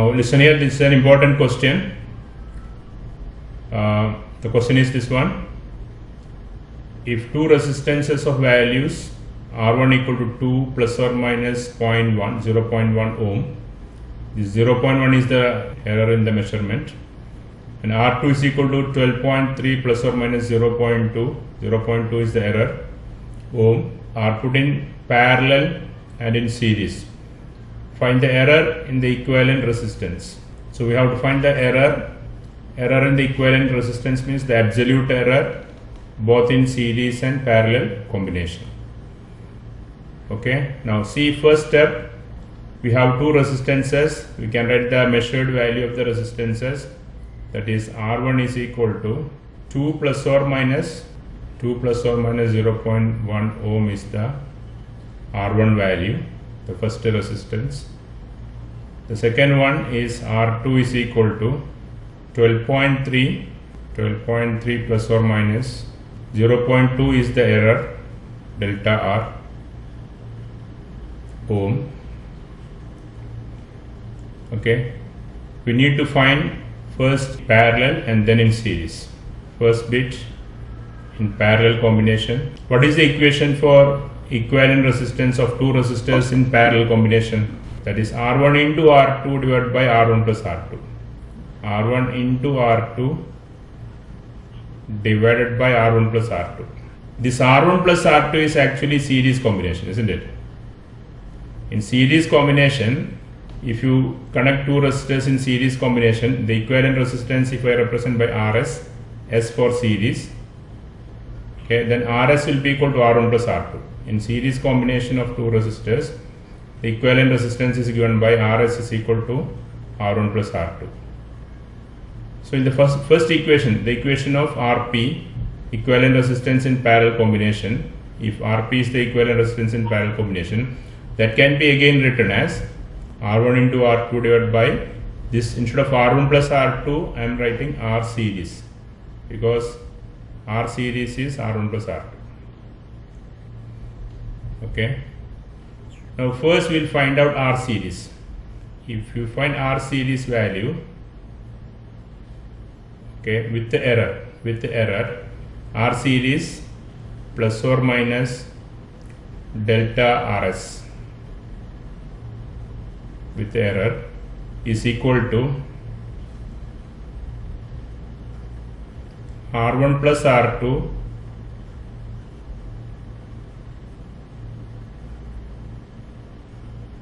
Now listen here, this is an important question. The question is this one. If two resistances of values R1 equal to 2 plus or minus 0.1 ohm, this 0.1 is the error in the measurement, and R2 is equal to 12.3 plus or minus 0.2 is the error ohm, are put in parallel and in series. Find the error in the equivalent resistance. So we have to find the error in the equivalent resistance means the absolute error both in series and parallel combination. Okay, now see, first step, we have two resistances. We can write the measured value of the resistances, that is R1 is equal to 2 plus or minus 0.1 ohm is the R1 value, the first resistance. The second one is R2 is equal to 12.3 plus or minus 0.2 is the error, delta R ohm. Okay, we need to find first parallel and then in series. First bit in parallel combination. What is the equation for equivalent resistance of two resistors in parallel combination? That is R1 into R2 divided by R1 plus R2. R1 into R2 divided by R1 plus R2. This R1 plus R2 is actually series combination, isn't it? In series combination, if you connect two resistors in series combination, the equivalent resistance, if I represent by RS, S for series, okay, then RS will be equal to R1 plus R2. In series combination of two resistors, the equivalent resistance is given by RS is equal to R1 plus R2. So in the first equation, the equation of RP, equivalent resistance in parallel combination, if RP is the equivalent resistance in parallel combination, that can be again written as R1 into R2 divided by this. Instead of R1 plus R2, I am writing R series, because R series is R1 plus R2. Okay. Now first we will find out R series. If you find R series value, okay, with the error, R series plus or minus delta RS with the error is equal to R1 plus R2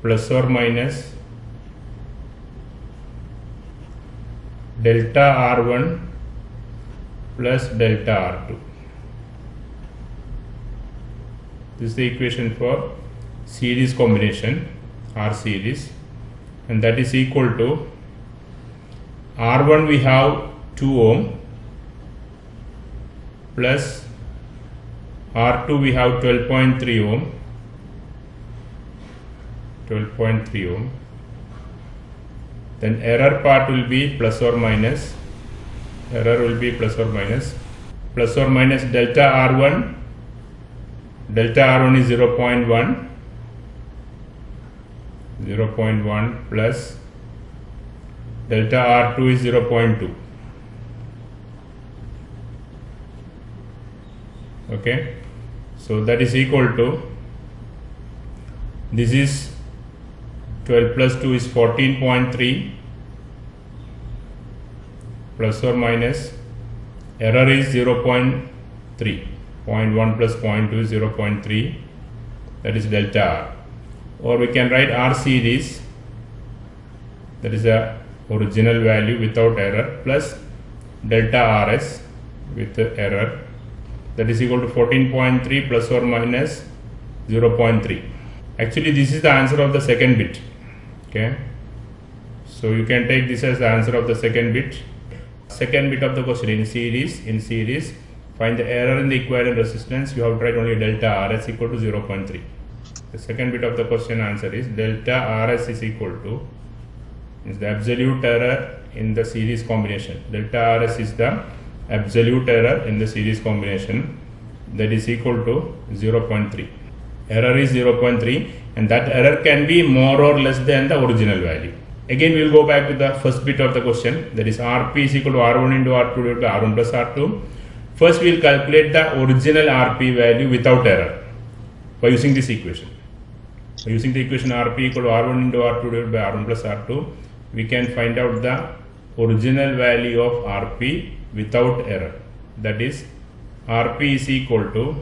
plus or minus delta R1 plus delta R2. This is the equation for series combination, R series, and that is equal to R1 we have 2 ohm plus R2 we have 12.3 ohm, then error part will be plus or minus delta R1 is 0.1 plus delta R2 is 0.2. Okay, so that is equal to, this is 12 plus 2 is 14.3 plus or minus error is 0.3, 0.1 plus 0.2 is 0.3, that is delta R. Or we can write R series, that is the original value without error, plus delta RS with the error, that is equal to 14.3 plus or minus 0.3. Actually this is the answer of the second bit. Okay, so you can take this as the answer of the second bit. Second bit of the question, in series, find the error in the equivalent resistance. You have to write only delta RS equal to 0.3. The second bit of the question answer is delta RS is equal to, is the absolute error in the series combination. Delta RS is the absolute error in the series combination, that is equal to 0.3. Error is 0.3, and that error can be more or less than the original value. Again we will go back to the first bit of the question, that is Rp is equal to R1 into R2 divided by R1 plus R2. First we will calculate the original Rp value without error by using this equation. By using the equation Rp equal to R1 into R2 divided by R1 plus R2, we can find out the original value of Rp without error. That is Rp is equal to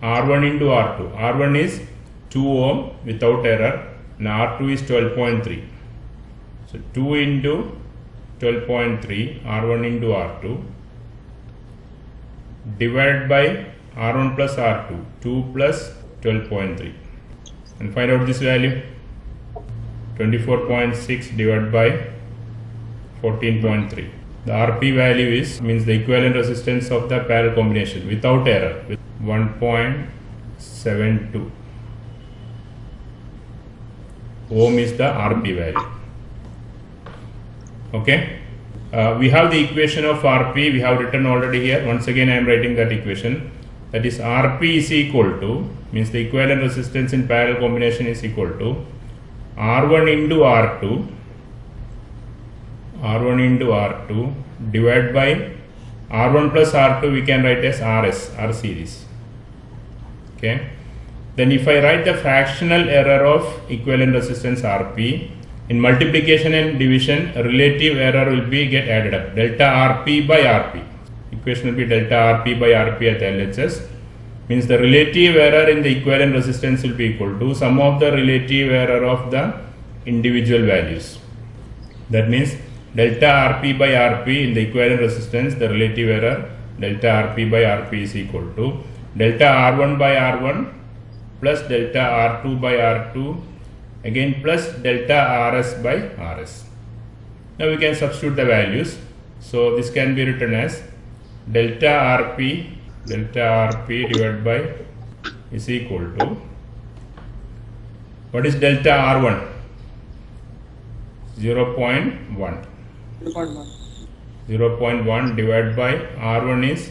R1 into R2. R1 is 2 ohm without error and R2 is 12.3. So 2 into 12.3 R1 into R2 divided by R1 plus R2, 2 plus 12.3, and find out this value. 24.6 divided by 14.3. The Rp value is, means the equivalent resistance of the parallel combination without error, with 1.72 ohm is the Rp value. Okay, we have the equation of Rp, we have written already here. Once again I am writing that equation, that is Rp is equal to, means the equivalent resistance in parallel combination is equal to R1 into R2 divided by R1 plus R2, we can write as RS, R series. Okay, then if I write the fractional error of equivalent resistance Rp, in multiplication and division relative error will be get added up, delta Rp by Rp. Equation will be delta Rp by Rp at LHS, means the relative error in the equivalent resistance will be equal to sum of the relative error of the individual values. That means delta Rp by Rp in the equivalent resistance, the relative error delta Rp by Rp is equal to delta R1 by R1 plus delta R2 by R2 again plus delta Rs by Rs. Now we can substitute the values. So this can be written as delta Rp divided by is equal to, what is delta R1? 0.1. 0.1 divided by R1 is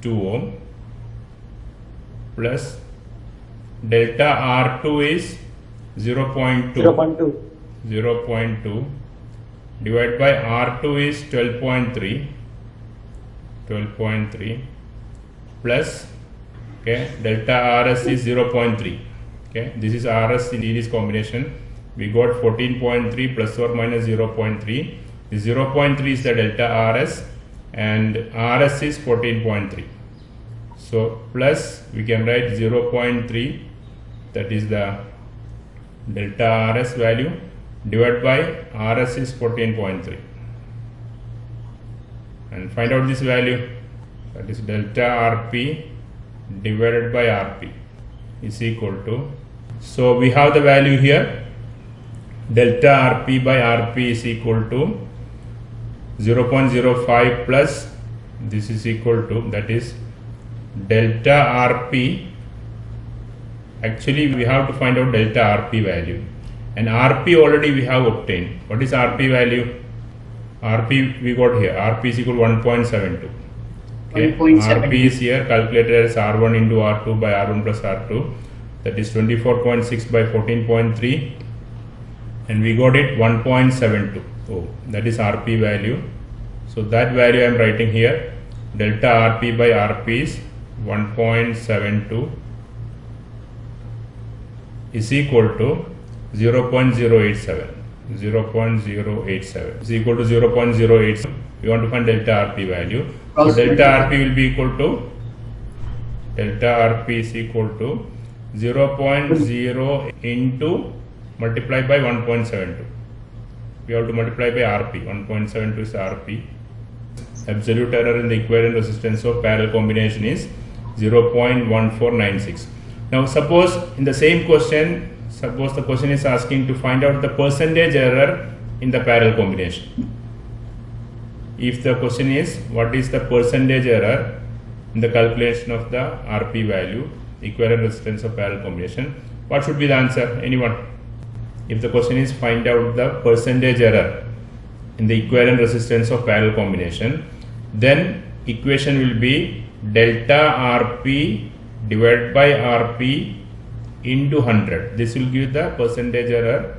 2 ohm plus delta R2 is 0.2 divided by R2 is 12.3 plus, okay, delta Rs is 0.3. Okay, this is Rs in series combination. We got 14.3 plus or minus 0.3. The 0.3 is the delta Rs and Rs is 14.3. So plus we can write 0.3, that is the delta Rs value, divided by Rs is 14.3, and find out this value, that is delta Rp divided by Rp is equal to, so we have the value here, delta Rp by Rp is equal to 0.05 plus this is equal to, that is delta Rp. Actually we have to find out delta Rp value, and Rp already we have obtained. What is Rp value? Rp we got here, Rp is equal to 1.72. Okay. Rp is here calculated as R1 into R2 by R1 plus R2, that is 24.6 by 14.3, and we got it 1.72. Oh, that is Rp value. So that value I am writing here, delta Rp by Rp is 1.72 is equal to 0.087. 0.087 is equal to 0.087. We want to find delta Rp value. So delta Rp will be equal to, delta Rp is equal to 0.0 into multiply by 1.72. We have to multiply by Rp. 1.72 is Rp. Absolute error in the equivalent resistance of parallel combination is 0.1496. Now suppose in the same question, suppose the question is asking to find out the percentage error in the parallel combination. If the question is what is the percentage error in the calculation of the Rp value, equivalent resistance of parallel combination, what should be the answer? Anyone? If the question is find out the percentage error in the equivalent resistance of parallel combination, then equation will be delta Rp divided by Rp into 100. This will give the percentage error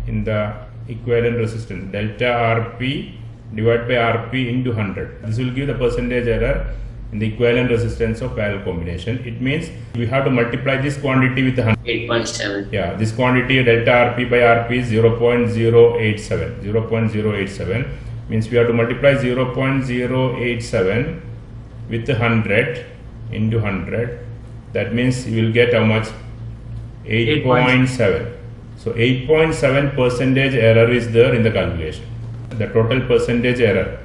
in the equivalent resistance, delta Rp divided by Rp into 100. This will give the percentage error in the equivalent resistance of parallel combination. It means we have to multiply this quantity with 100. 8.7. Yeah, this quantity delta Rp by Rp is 0.087. 0.087 means we have to multiply 0.087 with 100 into 100. That means you will get how much? 8.7. So 8.7 percentage error is there in the calculation. The total percentage error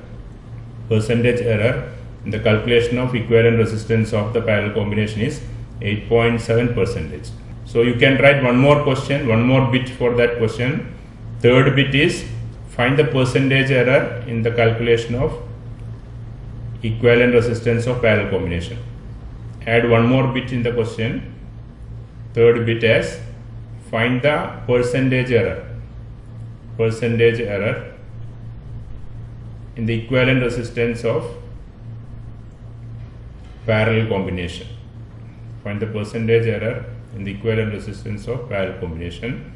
in the calculation of equivalent resistance of the parallel combination is 8.7 percentage. So you can write one more question, one more bit for that question. Third bit is find the percentage error in the calculation of equivalent resistance of parallel combination. Add one more bit in the question. Third bit as find the percentage error in the equivalent resistance of parallel combination. Find the percentage error in the equivalent resistance of parallel combination.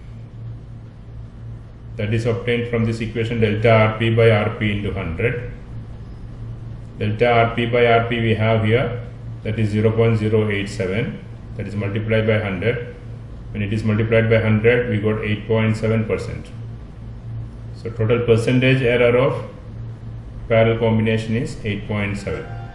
That is obtained from this equation delta Rp by Rp into 100. Delta Rp by Rp we have here, that is 0.087, that is multiplied by 100. When it is multiplied by 100, we got 8.7%. So total percentage error of parallel combination is 8.7.